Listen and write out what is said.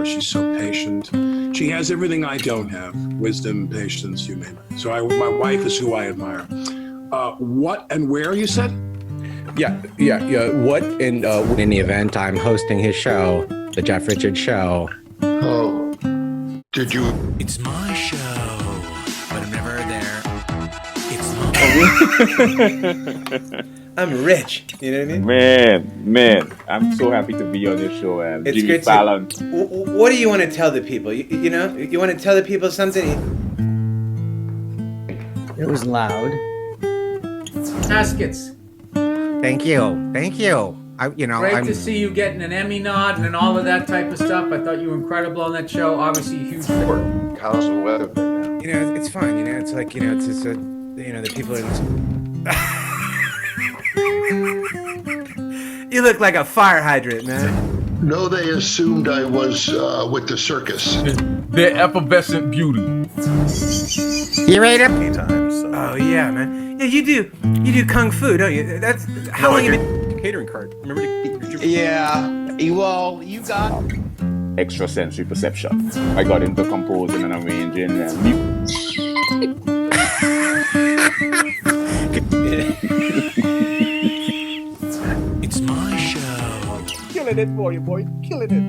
She's so patient. She has everything I don't have: wisdom, patience, you name it. So my wife is who I admire. What and where, you said? Yeah. What and in the event, I'm hosting his show, The Jeff Richards Show. Oh, did you? It's my show, but I'm never there. It's my I'm rich. You know what I mean? Man, I'm so happy to be on your show. It's Jimmy great Fallon. What do you want to tell the people? You know, you want to tell the people something? It was loud. Caskets. Thank you. Great to see you getting an Emmy nod and all of that type of stuff. I thought you were incredible on that show. Obviously, a huge fan. How's the weather right now? You know, it's fun. You know, it's like, you know, it's just a, you know, the people in this. You look like a fire hydrant, man. No, they assumed I was with the circus. They're effervescent beauty. You ready to? Oh yeah, man. Yeah, you do kung fu, don't you? That's how long you been? Catering card. Remember to get your... Yeah. Well, you got... Extrasensory perception. I got into composing and arranging music. It's my show. Killing it for you, boy. Killing it.